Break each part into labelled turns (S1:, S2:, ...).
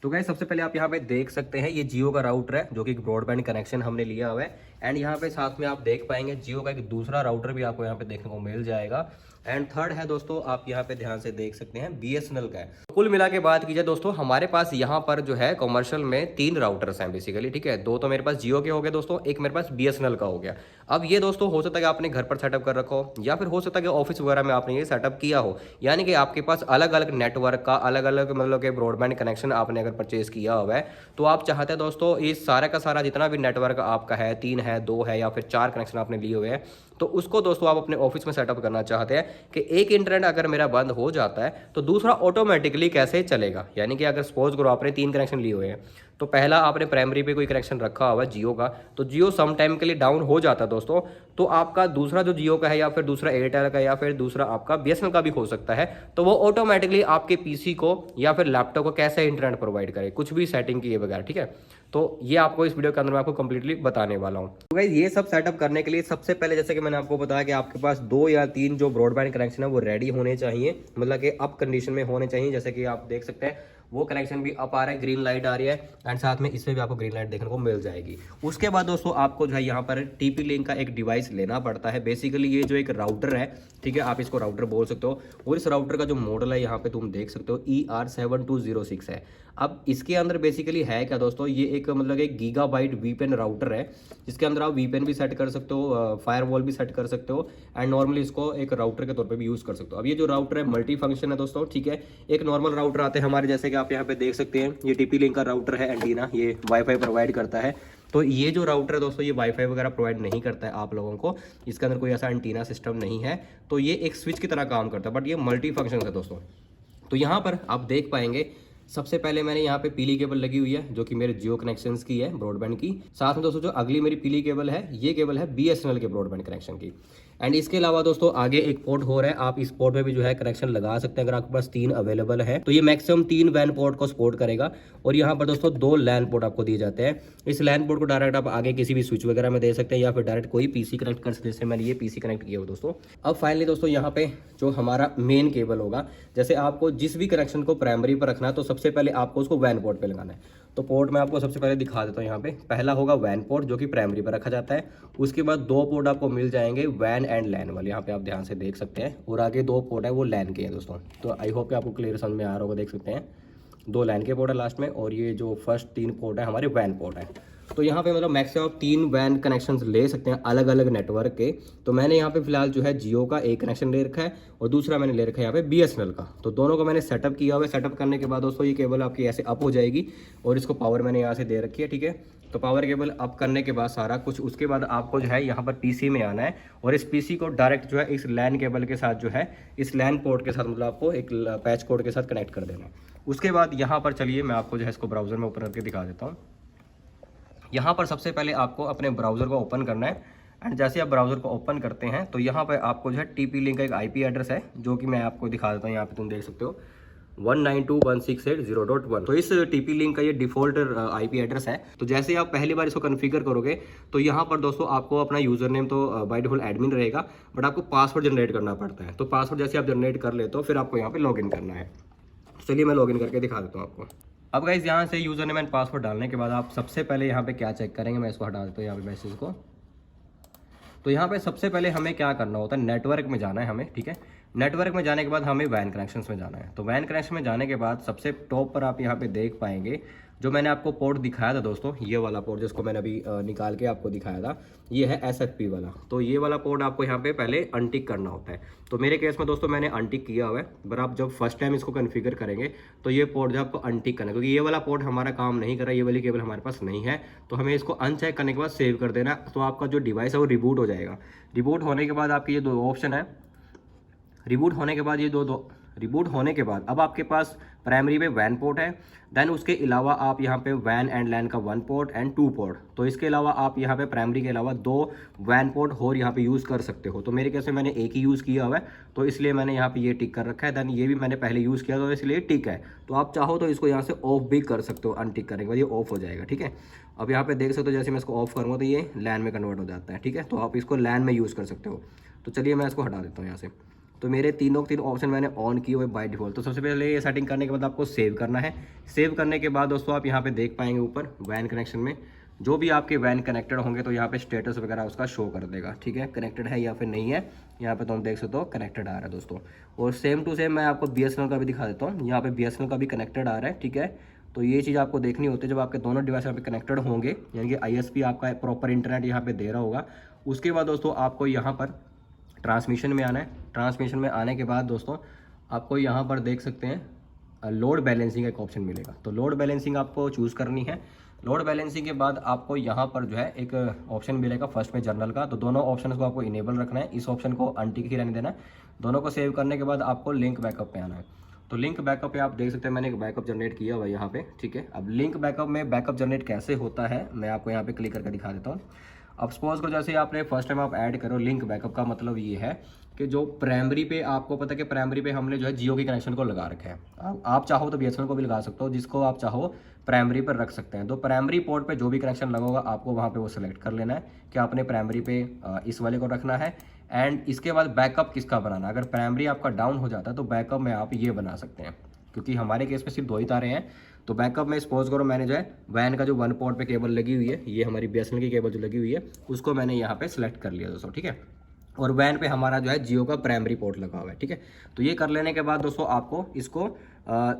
S1: तो गाइस सबसे पहले आप यहाँ पे देख सकते हैं ये जियो का राउटर है जो कि एक ब्रॉडबैंड कनेक्शन हमने लिया हुआ है। एंड यहाँ पे साथ में आप देख पाएंगे जियो का एक दूसरा राउटर भी आपको यहाँ पे देखने को मिल जाएगा। एंड थर्ड है दोस्तों, आप यहाँ पे ध्यान से देख सकते हैं बीएसएनएल का है। तो कुल मिला के बात की जाए दोस्तों, हमारे पास यहाँ पर जो है कमर्शियल में 3 राउटर्स हैं बेसिकली, ठीक है। 2 तो मेरे पास जियो के हो गए दोस्तों, एक मेरे पास बीएसएनएल का हो गया। अब ये दोस्तों हो सकता है कि आपने घर पर सेटअप कर रखा हो, या फिर हो सकता है कि ऑफिस वगैरह में आपने ये सेटअप किया हो, यानी कि आपके पास अलग अलग नेटवर्क का अलग अलग मतलब कि ब्रॉडबैंड कनेक्शन आपने अगर परचेज किया हुआ है, तो आप चाहते हैं दोस्तों इस सारा का सारा जितना भी नेटवर्क आपका है, 3 है, 2 है या फिर 4 कनेक्शन आपने लिए हुए हैं, तो उसको दोस्तों आप अपने ऑफिस में सेटअप करना चाहते हैं कि एक इंटरनेट अगर मेरा बंद हो जाता है तो दूसरा ऑटोमेटिकली कैसे चलेगा। यानी कि अगर सपोज करो आपने 3 कनेक्शन लिए हुए हैं, तो पहला आपने प्राइमरी पे कोई कनेक्शन रखा हुआ है जियो का, तो जियो सम टाइम के लिए डाउन हो जाता है दोस्तों, तो आपका दूसरा जो जियो का है या फिर दूसरा एयरटेल का या फिर दूसरा आपका बीएसएनएल का भी हो सकता है, तो वो ऑटोमेटिकली आपके पीसी को या फिर लैपटॉप को कैसे इंटरनेट प्रोवाइड करे, कुछ भी सेटिंग किए बगैर, ठीक है। तो ये आपको इस वीडियो के अंदर मैं आपको कंप्लीटली बताने वाला हूँ। तो गाइस ये सब सेटअप करने के लिए सबसे पहले जैसे कि मैंने आपको बताया कि आपके पास 2 या 3 जो ब्रॉडबैंड कनेक्शन है वो रेडी होने चाहिए, मतलब कि अप कंडीशन में होने चाहिए। जैसे कि आप देख सकते हैं वो कनेक्शन भी अप आ रहा है, ग्रीन लाइट आ रही है, एंड साथ में इसमें भी आपको ग्रीन लाइट देखने को मिल जाएगी। उसके बाद दोस्तों आपको जो है यहाँ पर टीपी लिंक का एक डिवाइस लेना पड़ता है। बेसिकली ये जो एक राउटर है, ठीक है, आप इसको राउटर बोल सकते हो, और इस राउटर का जो मॉडल है यहाँ पे तुम देख सकते हो ER7206 है। अब इसके अंदर बेसिकली है क्या दोस्तों, ये एक मतलब एक गीगाबाइट वीपीएन राउटर है, जिसके अंदर आप वीपीएन भी सेट कर सकते हो, फायरवॉल भी सेट कर सकते हो, एंड नॉर्मली इसको एक राउटर के तौर पे भी यूज़ कर सकते हो। अब ये जो राउटर है मल्टी फंक्शन है दोस्तों, ठीक है। एक नॉर्मल राउटर आते हैं हमारे, जैसे कि आप यहाँ पे देख सकते हैं ये टीपी लिंक का राउटर है एंटीना, ये वाईफाई प्रोवाइड करता है। तो ये जो राउटर है दोस्तों ये वाईफाई वगैरह प्रोवाइड नहीं करता है आप लोगों को, इसके अंदर कोई ऐसा एंटीना सिस्टम नहीं है, तो ये एक स्विच की तरह काम करता है, बट ये मल्टी फंक्शन है दोस्तों। तो यहाँ पर आप देख पाएंगे सबसे पहले मैंने यहाँ पे पीली केबल लगी हुई है जो कि मेरे जियो कनेक्शंस की है, ब्रॉडबैंड की। साथ में दोस्तों जो अगली मेरी पीली केबल है, ये केबल है बीएसएनएल के ब्रॉडबैंड कनेक्शन की। एंड इसके अलावा दोस्तों आगे एक पोर्ट हो रहा है, आप इस पोर्ट पे भी जो है कनेक्शन लगा सकते हैं अगर आपके पास 3 अवेलेबल है, तो ये मैक्सिमम 3 वैन पोर्ट को सपोर्ट करेगा। और यहाँ पर दोस्तों 2 लैन पोर्ट आपको दिए जाते हैं। इस लैन पोर्ट को डायरेक्ट आप आगे किसी भी स्विच वगैरह में दे सकते हैं या फिर डायरेक्ट कोई पीसी कनेक्ट कर सकते हैं, जैसे मैंने ये पीसी कनेक्ट किया हो दोस्तों। अब फाइनली दोस्तों यहाँ पे जो हमारा मेन केबल होगा, जैसे आपको जिस भी कनेक्शन को प्राइमरी पर रखना है तो सबसे पहले आपको उसको वैन पोर्ट पे लगाना है। तो पोर्ट मैं आपको सबसे पहले दिखा देता हूँ। यहाँ पे पहला होगा वैन पोर्ट जो कि प्राइमरी पर रखा जाता है। उसके बाद 2 पोर्ट आपको मिल जाएंगे वैन एंड लैन वाले, यहाँ पे आप ध्यान से देख सकते हैं, और आगे 2 पोर्ट है वो लैन के हैं दोस्तों। तो आई होप कि आपको क्लियर समझ में आ रहा होगा, देख सकते हैं 2 लैन के पोर्ट है लास्ट में, और ये जो फर्स्ट 3 पोर्ट है हमारे वैन पोर्ट है। तो यहाँ पे मतलब मैक्सिमम 3 वैन कनेक्शंस ले सकते हैं अलग अलग नेटवर्क के। तो मैंने यहाँ पे फिलहाल जो है जियो का एक कनेक्शन ले रखा है और दूसरा मैंने ले रखा है यहाँ पे बीएसएनएल का। तो दोनों को मैंने सेटअप किया हुआ है। सेटअप करने के बाद दोस्तों ये केबल आपकी ऐसे अप हो जाएगी, और इसको पावर मैंने यहाँ से दे रखी है, ठीक है। तो पावर केबल अप करने के बाद सारा कुछ, उसके बाद आपको जो है यहाँ पर पीसी में आना है, और इस पीसी को डायरेक्ट जो है इस लैन केबल के साथ जो है इस लैन पोर्ट के साथ मतलब आपको एक पैच कोड के साथ कनेक्ट कर देना है। उसके बाद यहाँ पर चलिए मैं आपको जो है इसको ब्राउज़र में ओपन करके दिखा देता हूँ। यहाँ पर सबसे पहले आपको अपने ब्राउज़र को ओपन करना है, एंड जैसे आप ब्राउज़र को ओपन करते हैं तो यहाँ पर आपको जो है टीपी लिंक का एक आईपी एड्रेस है जो कि मैं आपको दिखा देता हूँ। यहाँ पे तुम देख सकते हो 192.168.0.1। तो इस टीपी लिंक का ये डिफ़ॉल्ट आईपी एड्रेस है। तो जैसे आप पहली बार इसको कॉन्फ़िगर करोगे तो यहाँ पर दोस्तों आपको अपना यूज़र नेम तो बाय डिफ़ॉल्ट एडमिन रहेगा, बट आपको पासवर्ड जनरेट करना पड़ता है। तो पासवर्ड जैसे आप जनरेट कर लेते हो फिर आपको यहाँ पर लॉगिन करना है। चलिए मैं लॉगिन करके दिखा देता हूँ आपको। अब गाइस यहाँ से यूज़र नेम एंड पासवर्ड डालने के बाद आप सबसे पहले यहाँ पे क्या चेक करेंगे, मैं इसको हटा देता हूँ यहाँ पे मैसेज को। तो यहाँ पे सबसे पहले हमें क्या करना होता है, नेटवर्क में जाना है हमें, ठीक है। नेटवर्क में जाने के बाद हमें वैन कनेक्शंस में जाना है। तो वैन कनेक्शन में जाने के बाद सबसे टॉप पर आप यहाँ पे देख पाएंगे जो मैंने आपको पोर्ट दिखाया था दोस्तों, ये वाला पोर्ट जिसको मैंने अभी निकाल के आपको दिखाया था, ये है SFP वाला। तो ये वाला पोर्ट आपको यहाँ पे पहले अनटिक करना होता है। तो मेरे केस में दोस्तों मैंने अनटिक किया हुआ है, पर आप जब फर्स्ट टाइम इसको कॉन्फ़िगर करेंगे तो ये पोर्ट जो आपको अनटिक करना है, क्योंकि ये वाला पोर्ट हमारा काम नहीं कर रहा, ये वाली केबल हमारे पास नहीं है। तो हमें इसको अनचेक करने के बाद सेव कर देना, तो आपका जो डिवाइस है वो रिबूट हो जाएगा। रिबूट होने के बाद आपके ये 2 ऑप्शन है। रिबूट होने के बाद ये दो रिबूट होने के बाद अब आपके पास प्राइमरी पे वैन पोर्ट है, देन उसके अलावा आप यहाँ पे वैन एंड लैन का 1 पोर्ट एंड 2 पोर्ट। तो इसके अलावा आप यहाँ पे प्राइमरी के अलावा 2 वैन पोर्ट और यहाँ पे यूज़ कर सकते हो। तो मेरे केस में मैंने एक ही यूज़ किया हुआ है, तो इसलिए मैंने यहाँ पे ये टिक कर रखा है। देन ये भी मैंने पहले यूज़ किया, तो इसलिए टिक है। तो आप चाहो तो इसको यहाँ से ऑफ भी कर सकते हो, अनटिक करने के बाद ये ऑफ हो जाएगा, ठीक है। अब यहाँ पे देख सकते हो जैसे मैं इसको ऑफ करूँगा तो ये लैन में कन्वर्ट हो जाता है, ठीक है। तो आप इसको लैन में यूज़ कर सकते हो। तो चलिए मैं इसको हटा देता हूँ यहाँ से। तो मेरे तीनों ऑप्शन मैंने ऑन किए हुए बाय डिफॉल्ट। तो सबसे पहले ये सेटिंग करने के बाद आपको सेव करना है। सेव करने के बाद दोस्तों आप यहाँ पे देख पाएंगे ऊपर वैन कनेक्शन में जो भी आपके वैन कनेक्टेड होंगे तो यहाँ पे स्टेटस वगैरह उसका शो कर देगा, ठीक है, कनेक्टेड है या फिर नहीं है। यहाँ पे तो हम देख सकते हो कनेक्टेड आ रहा है दोस्तों। और सेम टू सेम मैं आपको BSNL का भी दिखा देता हूँ। यहाँ पे BSNL का भी कनेक्टेड आ रहा है, ठीक है। तो ये चीज़ आपको देखनी होती है जब आपके दोनों डिवाइस यहाँ पे कनेक्टेड होंगे, यानी कि ISP आपका प्रॉपर इंटरनेट यहाँ पे दे रहा होगा। उसके बाद दोस्तों आपको यहाँ पर ट्रांसमिशन में आना है। ट्रांसमिशन में आने के बाद दोस्तों आपको यहाँ पर देख सकते हैं लोड बैलेंसिंग एक ऑप्शन मिलेगा। तो लोड बैलेंसिंग आपको चूज़ करनी है। लोड बैलेंसिंग के बाद आपको यहाँ पर जो है एक ऑप्शन मिलेगा फर्स्ट में जर्नल का। तो दोनों ऑप्शन को आपको इनेबल रखना है, इस ऑप्शन को अनटिक ही रहने देना है। दोनों को सेव करने के बाद आपको लिंक बैकअप पे आना है। तो लिंक बैकअप पे आप देख सकते हैं मैंने एक बैकअप जनरेट किया हुआ है यहाँ पे, ठीक है। अब लिंक बैकअप में बैकअप जनरेट कैसे होता है मैं आपको यहाँ पे क्लिक करके दिखा देता हूँ। अब सपोज करो जैसे आपने फर्स्ट टाइम आप ऐड करो लिंक बैकअप का मतलब ये है कि जो प्राइमरी पे आपको पता है कि प्राइमरी पे हमने जो है जियो के कनेक्शन को लगा रखा है। आप चाहो तो BSNL को भी लगा सकते हो, जिसको आप चाहो प्राइमरी पर रख सकते हैं। तो प्राइमरी पोर्ट पे जो भी कनेक्शन लगा होगा आपको वहाँ पे वो सिलेक्ट कर लेना है कि आपने प्राइमरी पे इस वाले को रखना है। एंड इसके बाद बैकअप किसका बनाना, अगर प्राइमरी आपका डाउन हो जाता है तो बैकअप में आप ये बना सकते हैं, क्योंकि हमारे केस में सिर्फ 2 ही तारे हैं। तो बैकअप में सपोज करो मैंने जो है वैन का जो 1 पोर्ट पे केबल लगी हुई है, ये हमारी BSNL की केबल जो लगी हुई है उसको मैंने यहाँ पे सिलेक्ट कर लिया दोस्तों, ठीक है। और वैन पे हमारा जो है जियो का प्राइमरी पोर्ट लगा हुआ है, ठीक है। तो ये कर लेने के बाद दोस्तों आपको इसको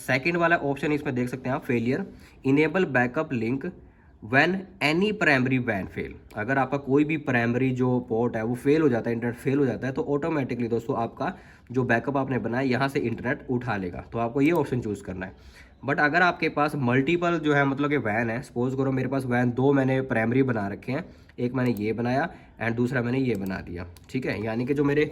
S1: सेकंड वाला ऑप्शन इसमें देख सकते हैं आप, failure enable backup link when any primary वैन फेल। अगर आपका कोई भी प्राइमरी जो पोर्ट है वो फेल हो जाता है, इंटरनेट फेल हो जाता है, तो ऑटोमेटिकली दोस्तों आपका जो बैकअप आपने बनाया यहाँ से इंटरनेट उठा लेगा। तो आपको ये ऑप्शन चूज़ करना है। बट अगर आपके पास मल्टीपल जो है मतलब कि वैन है, सपोज करो मेरे पास वैन 2 मैंने प्राइमरी बना रखे हैं, एक मैंने ये बनाया एंड दूसरा मैंने ये बना दिया, ठीक है। यानी कि जो मेरे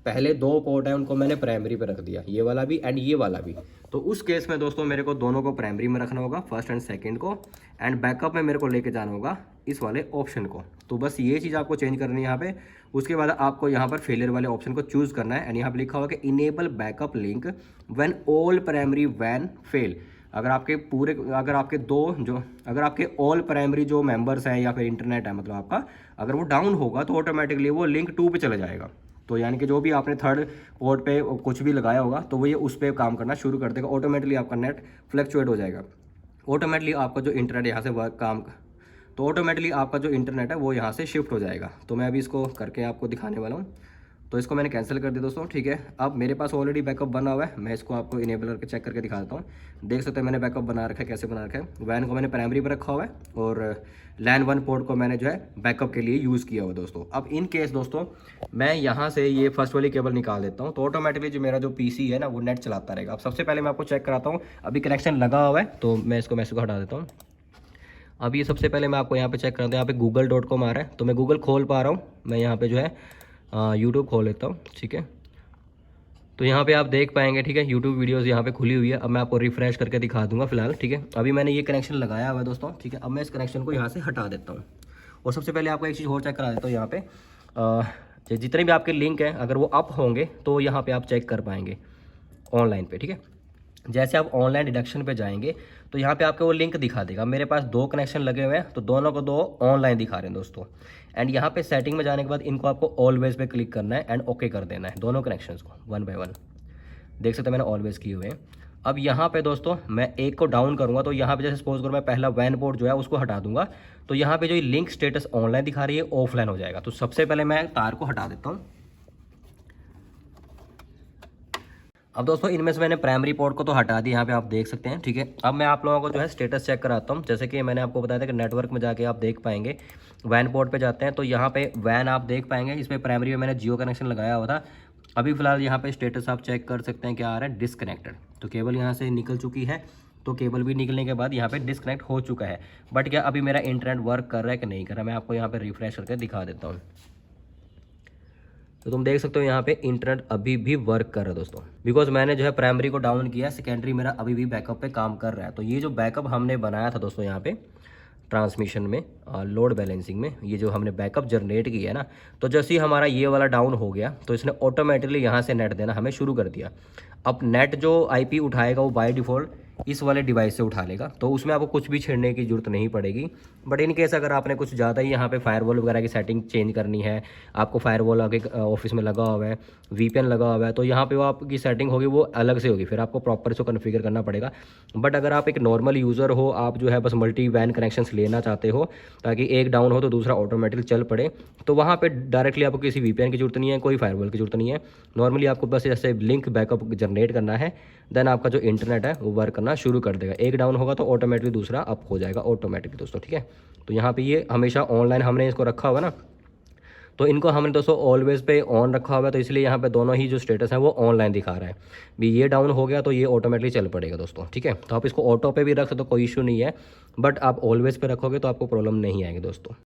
S1: पहले 2 पोर्ट हैं उनको मैंने प्राइमरी पे रख दिया, ये वाला भी एंड ये वाला भी। तो उस केस में दोस्तों मेरे को दोनों को प्राइमरी में रखना होगा, फर्स्ट एंड सेकंड को, एंड बैकअप में मेरे को लेके जाना होगा इस वाले ऑप्शन को। तो बस ये चीज़ आपको चेंज करनी है यहाँ पे। उसके बाद आपको यहाँ पर फेलियर वाले ऑप्शन को चूज़ करना है एंड यहाँ पर लिखा हुआ कि enable backup link when all primary वैन फेल। अगर आपके ऑल प्राइमरी जो मेंबर्स हैं या फिर इंटरनेट है मतलब आपका, अगर वो डाउन होगा तो ऑटोमेटिकली वो लिंक 2 पे चला जाएगा। तो यानी कि जो भी आपने थर्ड पोर्ट पे कुछ भी लगाया होगा तो वो ये उस पर काम करना शुरू कर देगा, ऑटोमेटिकली आपका नेट फ्लक्चुएट हो जाएगा। ऑटोमेटिकली आपका जो इंटरनेट यहाँ से ऑटोमेटिकली आपका जो इंटरनेट है वो यहाँ से शिफ्ट हो जाएगा। तो मैं अभी इसको करके आपको दिखाने वाला हूँ। तो इसको मैंने कैंसिल कर दिया दोस्तों, ठीक है। अब मेरे पास ऑलरेडी बैकअप बना हुआ है, मैं इसको आपको इनेबल करके चेक करके दिखा देता हूँ। देख सकते हैं मैंने बैकअप बना रखा है, कैसे बना रखा है। वैन को मैंने प्राइमरी पर रखा हुआ है और लैन 1 पोर्ट को मैंने जो है बैकअप के लिए यूज़ किया हुआ है दोस्तों। अब इन केस दोस्तों मैं यहाँ से ये फर्स्ट वाली केबल निकाल देता हूँ, तो ऑटोमेटिकली जो मेरा जो PC है ना वो नेट चलाता रहेगा। अब सबसे पहले मैं आपको चेक कराता हूँ, अभी कनेक्शन लगा हुआ है तो मैं इसको मैसेज को हटा देता हूँ। अब ये सबसे पहले मैं आपको यहाँ पे चेक कराता हूँ, यहाँ पे google.com आ रहा है, तो मैं गूगल खोल पा रहा हूँ। मैं यहाँ पे जो है यूट्यूब खोल लेता हूँ, ठीक है। तो यहाँ पे आप देख पाएंगे, ठीक है, यूट्यूब वीडियोस यहाँ पे खुली हुई है। अब मैं आपको रिफ्रेश करके दिखा दूंगा फिलहाल, ठीक है। अभी मैंने ये कनेक्शन लगाया हुआ है दोस्तों, ठीक है। अब मैं इस कनेक्शन को यहाँ से हटा देता हूँ और सबसे पहले आपको एक चीज़ और चेक करा देता हूँ। यहाँ पे जितने भी आपके लिंक हैं अगर वो अप होंगे तो यहाँ पर आप चेक कर पाएंगे ऑनलाइन पे, ठीक है। जैसे आप ऑनलाइन डिडक्शन पे जाएंगे तो यहाँ पे आपको वो लिंक दिखा देगा। मेरे पास 2 कनेक्शन लगे हुए हैं तो दोनों को 2 ऑनलाइन दिखा रहे हैं दोस्तों। एंड यहाँ पे सेटिंग में जाने के बाद इनको आपको ऑलवेज पे क्लिक करना है एंड ओके कर देना है दोनों कनेक्शंस को 1 बाय 1। देख सकते हैं मैंने ऑलवेज किए हुए हैं। अब यहाँ पे दोस्तों मैं एक को डाउन करूँगा तो यहाँ पे जैसे सपोज करो मैं पहला वैन पोर्ट जो है उसको हटा दूंगा तो यहाँ पे जो लिंक स्टेटस ऑनलाइन दिखा रही है ऑफलाइन हो जाएगा। तो सबसे पहले मैं तार को हटा देता हूँ। अब दोस्तों इनमें से मैंने प्राइमरी पोर्ट को तो हटा दिया, यहाँ पे आप देख सकते हैं, ठीक है। अब मैं आप लोगों को जो है स्टेटस चेक कराता हूँ। जैसे कि मैंने आपको बताया था कि नेटवर्क में जाके आप देख पाएंगे, वैन पोर्ट पे जाते हैं तो यहाँ पे वैन आप देख पाएंगे, इसमें प्राइमरी में मैंने जियो कनेक्शन लगाया हुआ था। अभी फिलहाल यहाँ पे स्टेटस आप चेक कर सकते हैं क्या आ रहा है, डिसकनेक्टेड। तो केबल यहाँ से निकल चुकी है, तो केबल भी निकलने के बाद यहाँ पे डिसकनेक्ट हो चुका है। बट क्या अभी मेरा इंटरनेट वर्क कर रहा है कि नहीं कर रहा है, मैं आपको यहाँ पे रिफ्रेश करके दिखा देता हूँ। तो तुम देख सकते हो यहाँ पे इंटरनेट अभी भी वर्क कर रहा है दोस्तों, बिकॉज मैंने जो है प्राइमरी को डाउन किया, सेकेंडरी मेरा अभी भी बैकअप पे काम कर रहा है। तो ये जो बैकअप हमने बनाया था दोस्तों यहाँ पे ट्रांसमिशन में लोड बैलेंसिंग में, ये जो हमने बैकअप जनरेट किया है ना, तो जैसे ही हमारा ये वाला डाउन हो गया तो इसने ऑटोमेटिकली यहाँ से नेट देना हमें शुरू कर दिया। अब नेट जो IP उठाएगा वो बाय डिफ़ॉल्ट इस वाले डिवाइस से उठा लेगा। तो उसमें आपको कुछ भी छेड़ने की जरूरत नहीं पड़ेगी। बट इन केस अगर आपने कुछ ज़्यादा ही यहाँ पे फायरवॉल वगैरह की सेटिंग चेंज करनी है, आपको फायरवॉल आगे ऑफिस में लगा हुआ है, वीपीएन लगा हुआ है, तो यहाँ पे वो आपकी सेटिंग होगी वो अलग से होगी, फिर आपको प्रॉपर इसको कन्फिगर करना पड़ेगा। बट अगर आप एक नॉर्मल यूज़र हो, आप जो है बस मल्टी वैन कनेक्शंस लेना चाहते हो ताकि एक डाउन हो तो दूसरा ऑटोमेटिकली चल पड़े, तो वहाँ पे डायरेक्टली आपको किसी वीपीएन की जरूरत नहीं है, कोई फायरवॉल की जरूरत नहीं है। नॉर्मली आपको बस जैसे लिंक बैकअप जनरेट करना है, देन आपका जो इंटरनेट है वो वर्क करना शुरू कर देगा। एक डाउन होगा तो ऑटोमेटिकली दूसरा अप हो जाएगा ऑटोमेटिकली दोस्तों, ठीक है। तो यहाँ पे ये हमेशा ऑनलाइन हमने इसको रखा हुआ ना, तो इनको हमने दोस्तों ऑलवेज पे ऑन रखा हुआ है, तो इसलिए यहाँ पे दोनों ही जो स्टेटस है वो ऑनलाइन दिखा रहा है। भी ये डाउन हो गया तो ये ऑटोमेटिकली चल पड़ेगा दोस्तों, ठीक है। तो आप इसको ऑटो पे भी रख सकते हो, कोई इशू नहीं है, बट आप ऑलवेज पे रखोगे तो आपको प्रॉब्लम नहीं आएगी दोस्तों।